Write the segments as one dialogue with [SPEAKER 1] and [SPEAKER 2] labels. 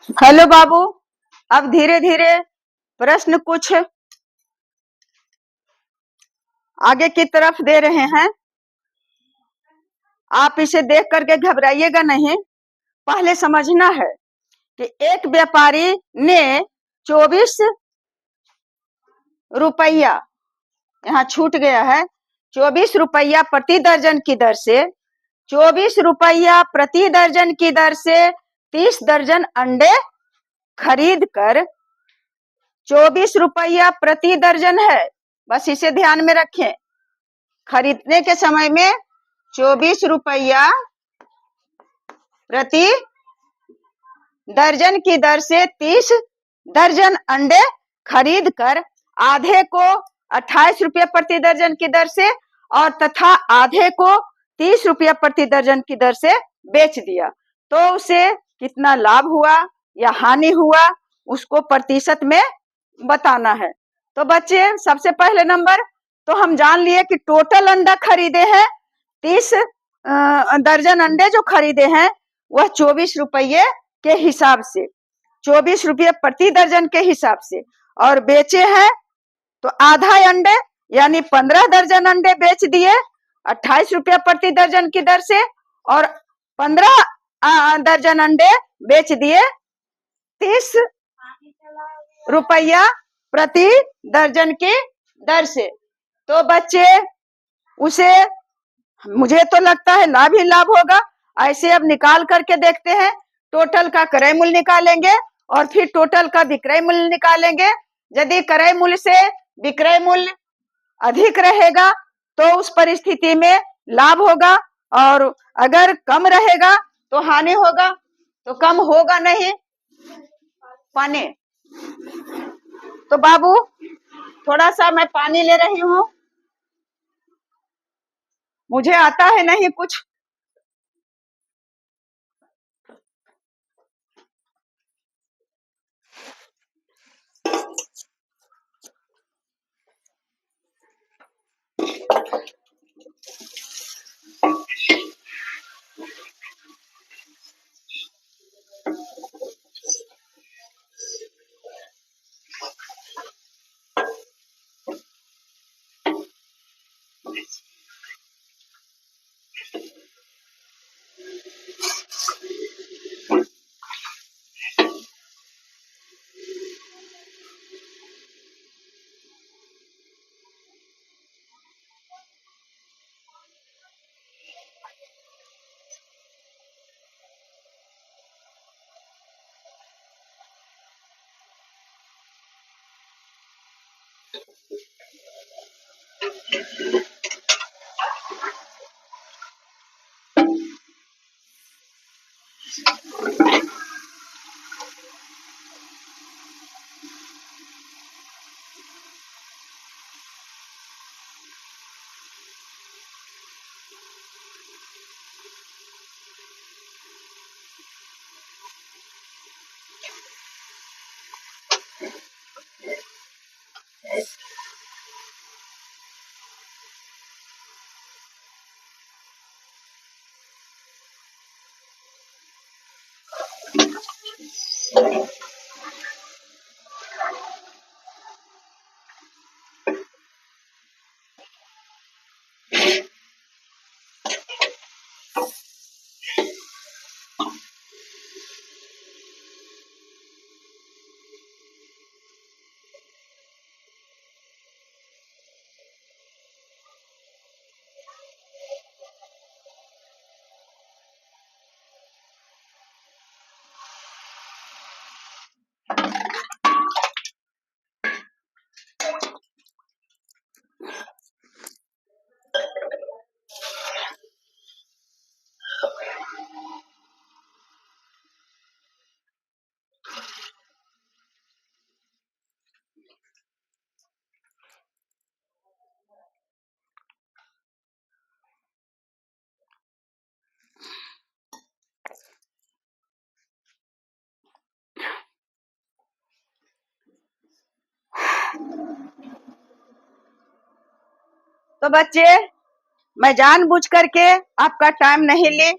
[SPEAKER 1] Hello बाबू। अब धीरे धीरे प्रश्न कुछ आगे की तरफ दे रहे हैं। आप इसे देख करके घबराइएगा नहीं। पहले समझना है कि एक व्यापारी ने 24 रुपया, यहाँ छूट गया है, 24 रुपया प्रति दर्जन की दर से 24 रुपया प्रति दर्जन की दर से 30 दर्जन अंडे खरीद कर 24 रुपया प्रति दर्जन है, बस इसे ध्यान में रखें। खरीदने के समय में 24 रुपया प्रति दर्जन की दर से 30 दर्जन अंडे खरीद कर आधे को 28 रुपये प्रति दर्जन की दर से और तथा आधे को 30 रुपया प्रति दर्जन की दर से बेच दिया। तो उसे कितना लाभ हुआ या हानि हुआ उसको प्रतिशत में बताना है। तो बच्चे, सबसे पहले नंबर तो हम जान लिए कि टोटल अंडा खरीदे हैं, 30 दर्जन अंडे जो खरीदे हैं वह 24 रुपये के हिसाब से, 24 रुपये प्रति दर्जन के हिसाब से, और बेचे हैं तो आधा अंडे यानी 15 दर्जन अंडे बेच दिए 28 रुपया प्रति दर्जन की दर से, और 15 दर्जन अंडे बेच दिए 30 रुपया प्रति दर्जन की दर से। तो बच्चे, उसे मुझे तो लगता है लाभ ही लाभ होगा। ऐसे अब निकाल करके देखते हैं। टोटल का क्रय मूल्य निकालेंगे और फिर टोटल का विक्रय मूल्य निकालेंगे। यदि क्रय मूल्य से विक्रय मूल्य अधिक रहेगा तो उस परिस्थिति में लाभ होगा, और अगर कम रहेगा तो हानि होगा। तो कम होगा नहीं पानी। तो बाबू, थोड़ा सा मैं पानी ले रही हूँ, मुझे आता है नहीं कुछ। तो बच्चे, मैं जानबूझ करके आपका टाइम नहीं ली,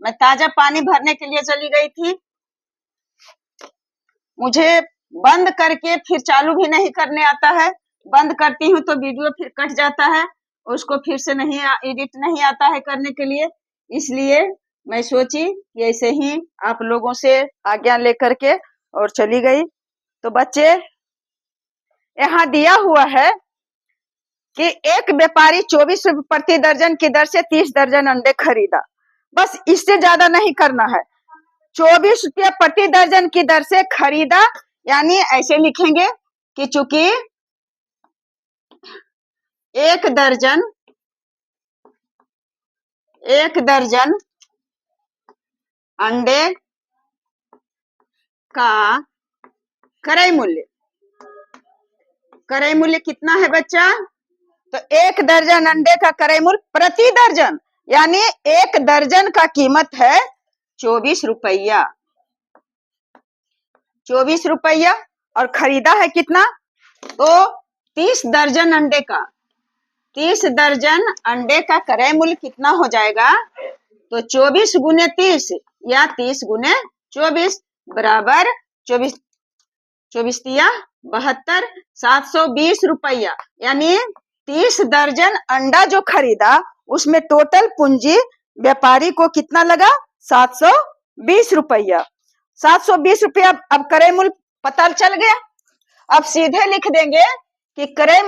[SPEAKER 1] मैं ताजा पानी भरने के लिए चली गई थी। मुझे बंद करके फिर चालू भी नहीं करने आता है। बंद करती हूँ तो वीडियो फिर कट जाता है, उसको फिर से नहीं एडिट नहीं आता है करने के लिए। इसलिए मैं सोची कि ऐसे ही आप लोगों से आज्ञा लेकर के और चली गई। तो बच्चे, यहाँ दिया हुआ है कि एक व्यापारी 24 रुपए प्रति दर्जन की दर से 30 दर्जन अंडे खरीदा। बस इससे ज्यादा नहीं करना है। 24 रुपया प्रति दर्जन की दर से खरीदा, यानी ऐसे लिखेंगे कि चूंकि एक दर्जन अंडे का क्रय मूल्य कितना है बच्चा? तो एक दर्जन अंडे का क्रय मूल्य प्रति दर्जन, यानी एक दर्जन का कीमत है 24 रुपया। 24 रुपया और खरीदा है कितना? तो 30 दर्जन अंडे का 30 दर्जन अंडे का क्रय मूल्य कितना हो जाएगा? तो 24 गुने 30 या 30 गुने 24 बराबर 24 तिया 72, 720 रुपया। यानी 30 दर्जन अंडा जो खरीदा उसमें टोटल पूंजी व्यापारी को कितना लगा? 720 रुपया। 720 रुपया। अब क्रय मूल्य पता चल गया। अब सीधे लिख देंगे कि क्रय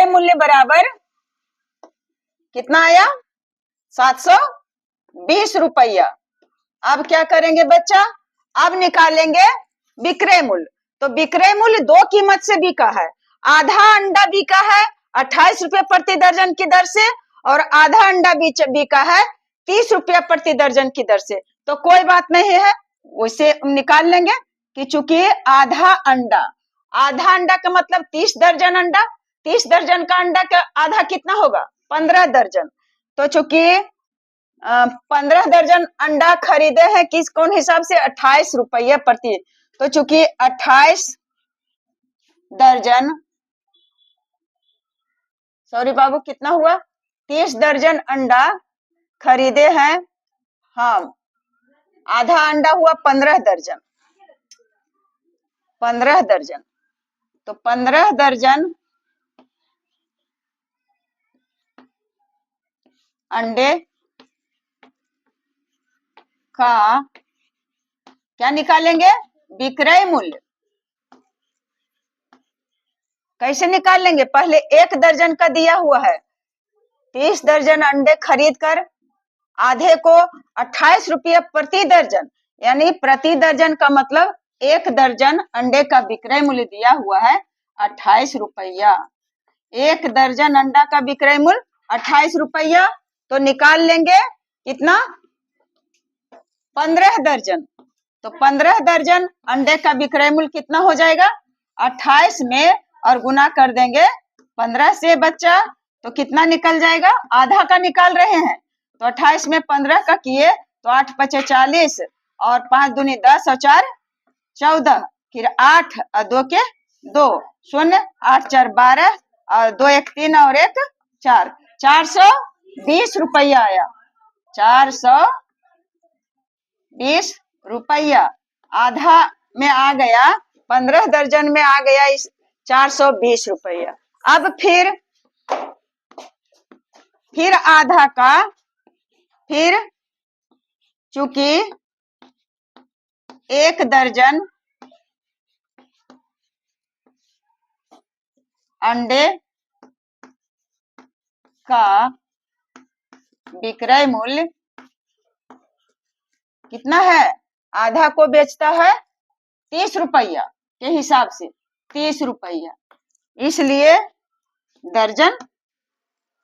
[SPEAKER 1] मूल्य बराबर कितना आया? 720 रुपया। अब क्या करेंगे बच्चा? अब निकालेंगे विक्रय मूल्य। तो विक्रय मूल्य दो कीमत से बिका है। आधा अंडा बिका है 28 रुपये प्रति दर्जन की दर से, और आधा अंडा बिका है 30 रुपया प्रति दर्जन की दर से। तो कोई बात नहीं है, उसे निकाल लेंगे कि चूंकि आधा अंडा का मतलब 30 दर्जन अंडा, 30 दर्जन का अंडा का आधा कितना होगा? 15 दर्जन। तो चूंकि 15 दर्जन अंडा खरीदे हैं किस कौन हिसाब से? 28 रुपया प्रति। तो चूंकि 28 दर्जन, सॉरी बाबू, कितना हुआ? 30 दर्जन अंडा खरीदे हैं हम। आधा अंडा हुआ 15 दर्जन। 15 दर्जन। तो 15 दर्जन अंडे का क्या निकालेंगे? विक्रय मूल्य। कैसे निकाल लेंगे? पहले एक दर्जन का दिया हुआ है, 30 दर्जन अंडे खरीद कर आधे को 28 रुपया प्रति दर्जन, यानी प्रति दर्जन का मतलब एक दर्जन अंडे का विक्रय मूल्य दिया हुआ है 28 रुपया। एक दर्जन अंडा का विक्रय मूल्य 28 रुपया। तो निकाल लेंगे कितना? 15 दर्जन। तो 15 दर्जन अंडे का विक्रय मूल्य कितना हो जाएगा? 28 में और गुना कर देंगे 15 से बच्चा, तो कितना निकल जाएगा? आधा का निकाल रहे हैं। तो 28 में 15 का किए तो 8 पचे 40 और 5 दूनी 10 और 4 14, फिर 8 और 2 के 2 शून्य, 8 4 12 और 2 1 3 और 1 4, 420 रुपया आया। 420 रुपया आधा में आ गया, 15 दर्जन में आ गया इस 420 रुपया। अब फिर आधा का, फिर चूंकि एक दर्जन अंडे का विक्रय मूल्य कितना है? आधा को बेचता है 30 रुपया के हिसाब से, 30 रुपया। इसलिए दर्जन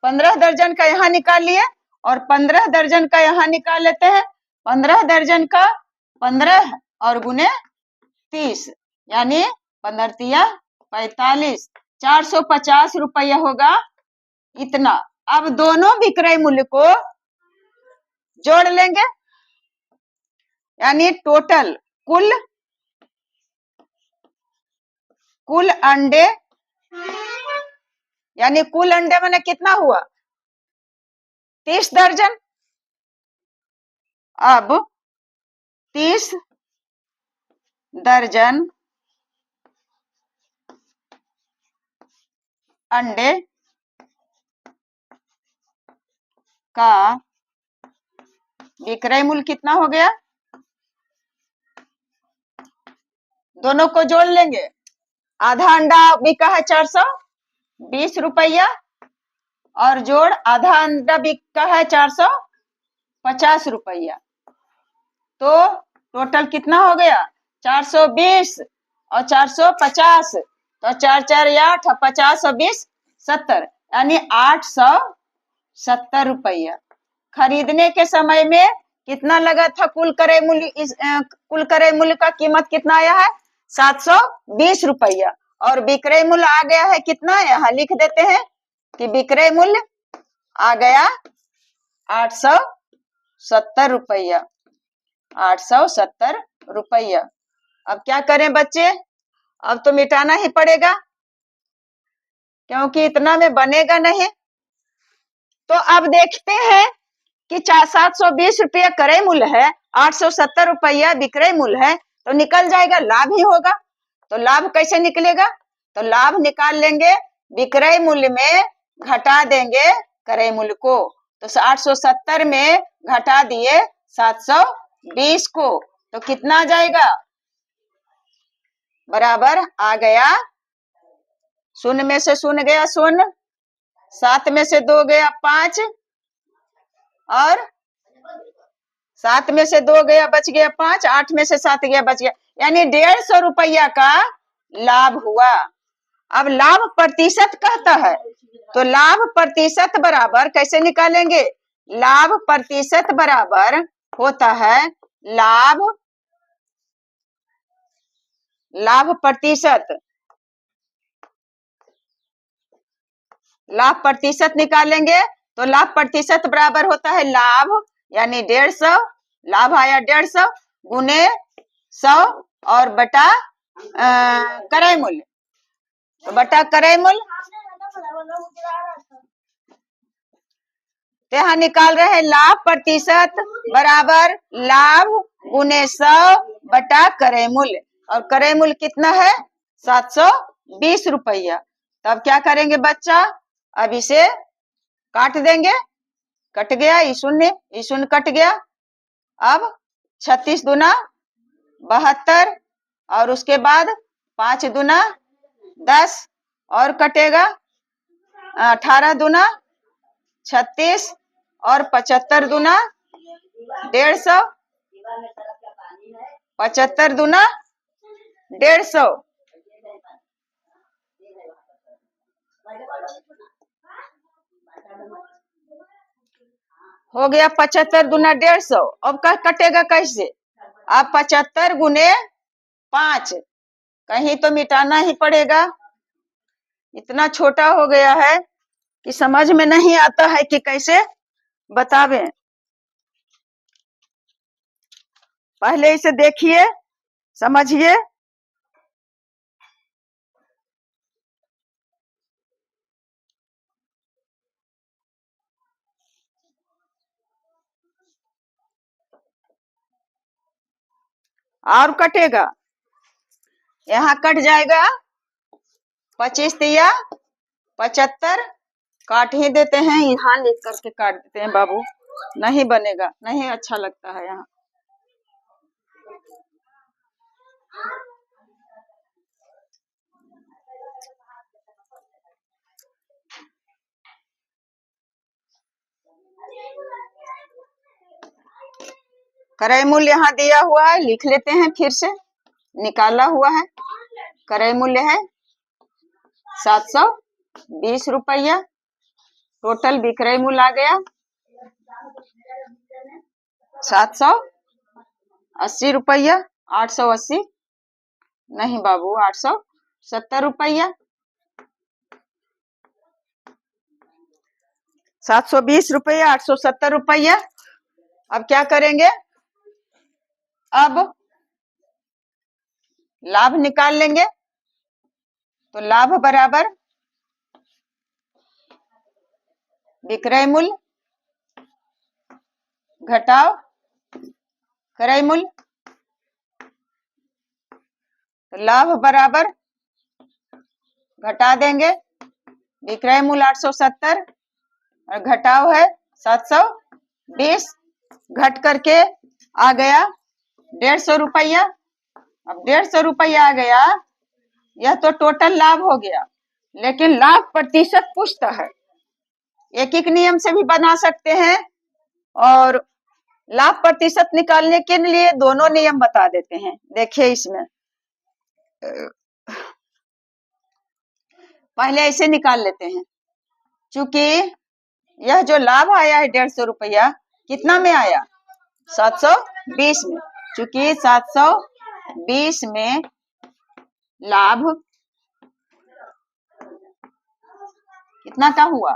[SPEAKER 1] 15 दर्जन का यहाँ निकाल लिए और 15 दर्जन का यहाँ निकाल लेते हैं। 15 दर्जन का 15 और गुने 30, यानी 15 तिया 45, 450 रुपया होगा इतना। अब दोनों विक्रय मूल्य को जोड़ लेंगे, यानी टोटल कुल अंडे, यानी कुल अंडे मैंने कितना हुआ? 30 दर्जन। अब 30 दर्जन अंडे का विक्रय मूल्य कितना हो गया? दोनों को जोड़ लेंगे। आधा अंडा बिका है 420 रुपया और जोड़ आधा अंडा बिका है 450 रुपया, तो टोटल कितना हो गया? 420 और 450, तो 4 4 8, 50 और 20 70, यानी 870 रुपया। खरीदने के समय में कितना लगा था? कुल क्रय मूल्य का कीमत कितना आया है? 720 रुपया। और विक्रय मूल्य आ गया है कितना? यहाँ लिख देते हैं कि विक्रय मूल्य आ गया 870 रुपया, 870 रुपया। अब क्या करें बच्चे? अब तो मिटाना ही पड़ेगा क्योंकि इतना में बनेगा नहीं। तो अब देखते हैं कि 720 रुपया क्रय मूल्य है, 870 रुपया विक्रय मूल्य है, तो निकल जाएगा लाभ ही होगा। तो लाभ कैसे निकलेगा? तो लाभ निकाल लेंगे, विक्रय मूल्य में घटा देंगे क्रय मूल्य को। तो 870 में घटा दिए 720 को, तो कितना आ जाएगा? बराबर आ गया, शून्य में से शून्य गया शून्य, 7 में से 2 गया 5, और 7 में से 2 गया बच गया 5, 8 में से 7 गया बच गया, यानी 150 रुपया का लाभ हुआ। अब लाभ प्रतिशत कहता है, तो लाभ प्रतिशत बराबर कैसे निकालेंगे? लाभ प्रतिशत बराबर होता है लाभ प्रतिशत। लाभ प्रतिशत निकालेंगे तो लाभ प्रतिशत बराबर होता है लाभ, यानी 150, लाभ आया 150 गुने 100 और बटा क्रय मूल्य, तो बटा क्रय मूल्य। तो यहाँ निकाल रहे हैं लाभ प्रतिशत बराबर लाभ गुने 100 बटा क्रय मूल्य, और क्रय मूल्य कितना है? 720 रुपया। तब क्या करेंगे बच्चा? अब इसे काट देंगे, कट गया, ये शून्य कट गया। अब 36 दूना 72, और उसके बाद 5 दूना 10 और कटेगा, 18 दूना 36 और 75 दूना 150, 75 दूना 150, हो गया 75 दूना 150। अब कटेगा कैसे? अब 75 गुने 5, कहीं तो मिटाना ही पड़ेगा, इतना छोटा हो गया है कि समझ में नहीं आता है कि कैसे बतावें। पहले इसे देखिए, समझिए। और कटेगा, यहाँ कट जाएगा 25 तिया 75, काट ही देते हैं, यहाँ लिख करके काट देते हैं बाबू, नहीं बनेगा, नहीं अच्छा लगता है यहाँ। क्रय मूल्य यहाँ दिया हुआ है, लिख लेते हैं, फिर से निकाला हुआ है। क्रय मूल्य है 720 रुपया, टोटल विक्रय मूल्य आ गया 780 रुपया, 880 नहीं बाबू, 870 रुपया, 720 रुपया 870 रुपया। अब क्या करेंगे? अब लाभ निकाल लेंगे, तो लाभ बराबर विक्रय मूल्य घटाओ क्रय मूल्य, तो लाभ बराबर घटा देंगे, विक्रय मूल्य 870 और घटाव है 720, घट करके आ गया 150 रुपया। अब 150 रुपया आ गया, यह तो टोटल लाभ हो गया, लेकिन लाभ प्रतिशत पूछता है। एक एक नियम से भी बना सकते हैं, और लाभ प्रतिशत निकालने के लिए दोनों नियम बता देते हैं। देखिए इसमें पहले ऐसे निकाल लेते हैं। चूंकि यह जो लाभ आया है 150 रुपया, कितना में आया? 720 में। चूंकि 720 में लाभ कितना का हुआ?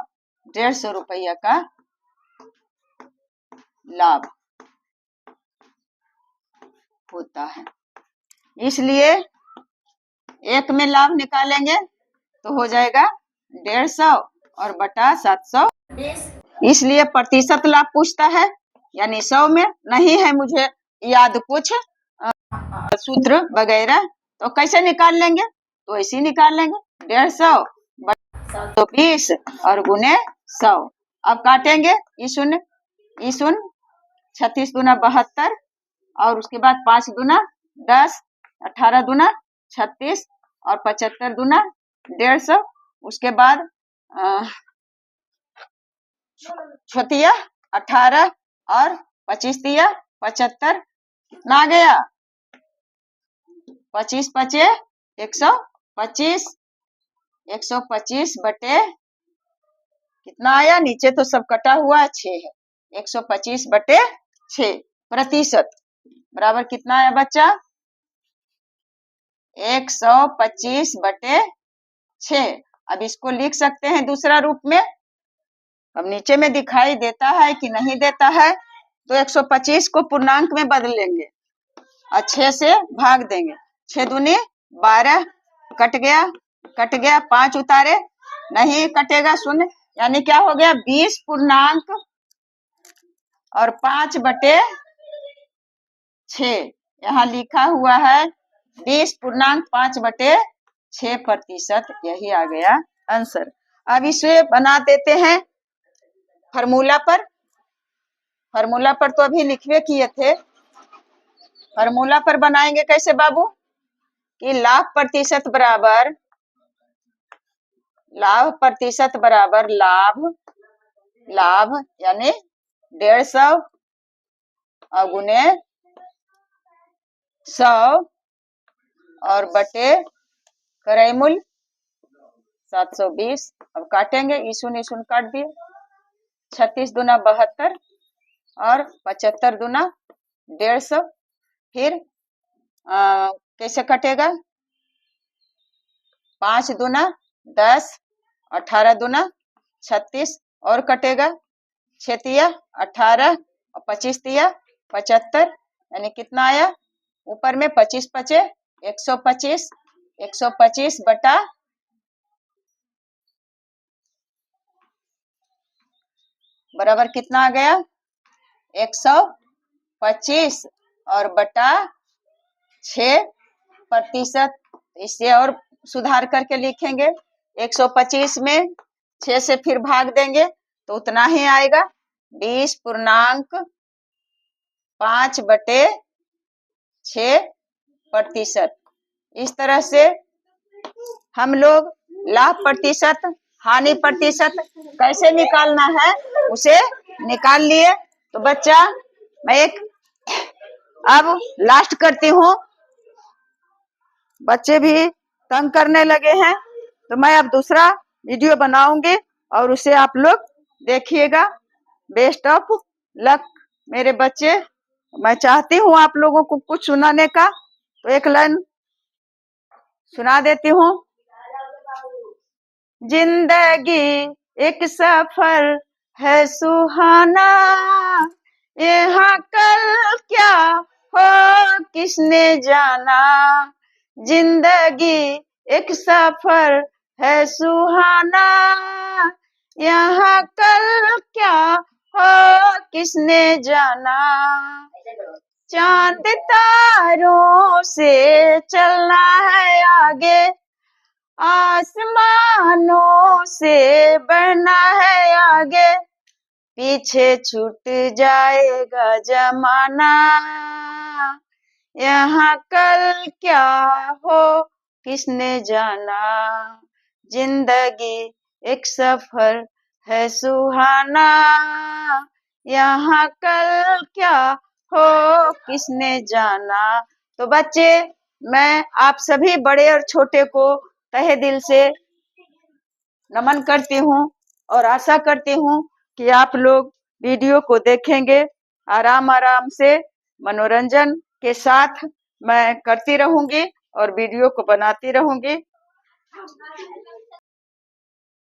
[SPEAKER 1] 150 रुपया का लाभ होता है। इसलिए एक में लाभ निकालेंगे तो हो जाएगा 150 और बटा 720। इसलिए प्रतिशत लाभ पूछता है, यानी 100 में नहीं है मुझे याद कुछ सूत्र वगैरह, तो कैसे निकाल लेंगे? तो ऐसे निकाल लेंगे 150 बटा 720 और गुने 100। अब काटेंगे, ई शून्य 36 दूना 72 और उसके बाद 5 दूना 10, 18 दूना 36 और 75 दूना 150। उसके बाद छोतिया 18 और 25 तिया 75, कितना आ गया? 25 पचे 125, 125 बटे कितना आया? नीचे तो सब कटा हुआ है, 6 है। 125 बटे 6 प्रतिशत बराबर कितना आया बच्चा? 125 बटे 6। अब इसको लिख सकते हैं दूसरा रूप में। अब नीचे में दिखाई देता है कि नहीं देता है, तो 125 को पूर्णांक में बदलेंगे और 6 से भाग देंगे। 6 दूनी 12, कट गया 5 उतारे, नहीं कटेगा, शून्य, यानी क्या हो गया? 20 पूर्णांक और 5 बटे 6। यहाँ लिखा हुआ है 20 पूर्णांक 5 बटे 6 प्रतिशत, यही आ गया आंसर। अब इसे बना देते हैं फार्मूला पर। फार्मूला पर तो अभी लिखवे किए थे। फार्मूला पर बनाएंगे कैसे बाबू? कि लाभ प्रतिशत बराबर लाभ यानी 150 गुने 100 और बटे क्रय मूल्य 720। अब काटेंगे, ईशुन काट दिए, 36 दूना 72 और 75 दूना 150। फिर कैसे कटेगा? 5 दूना 10, 18 दूना 36 और कटेगा, 6 तिया 18 और 25 तिया 75, यानी कितना आया? ऊपर में 25 पचे 125, 125 बटा बराबर कितना आ गया? 125 और बटा 6 प्रतिशत। इससे और सुधार करके लिखेंगे, 125 में 6 से फिर भाग देंगे तो उतना ही आएगा, 20 पूर्णांक 5 बटे 6 प्रतिशत। इस तरह से हम लोग लाभ प्रतिशत, हानि प्रतिशत कैसे निकालना है उसे निकाल लिए। तो बच्चा मैं एक अब लास्ट करती हूँ, बच्चे भी तंग करने लगे हैं, तो मैं अब दूसरा वीडियो बनाऊंगी और उसे आप लोग देखिएगा। बेस्ट ऑफ लक मेरे बच्चे। मैं चाहती हूँ आप लोगों को कुछ सुनाने का, तो एक लाइन सुना देती हूँ। जिंदगी एक सफर है सुहाना, यहाँ कल क्या हो किसने जाना। जिंदगी एक सफर है सुहाना, यहाँ कल क्या हो किसने जाना। चांद तारों से चलना है आगे, आसमानों से बढ़ना है आगे, पीछे छूट जाएगा जमाना, यहाँ कल क्या हो किसने जाना, जिंदगी एक सफर है सुहाना, यहाँ कल क्या हो किसने जाना। तो बच्चे, मैं आप सभी बड़े और छोटे को तहे दिल से नमन करती हूँ और आशा करती हूँ कि आप लोग वीडियो को देखेंगे आराम आराम से, मनोरंजन के साथ मैं करती रहूंगी और वीडियो को बनाती रहूंगी।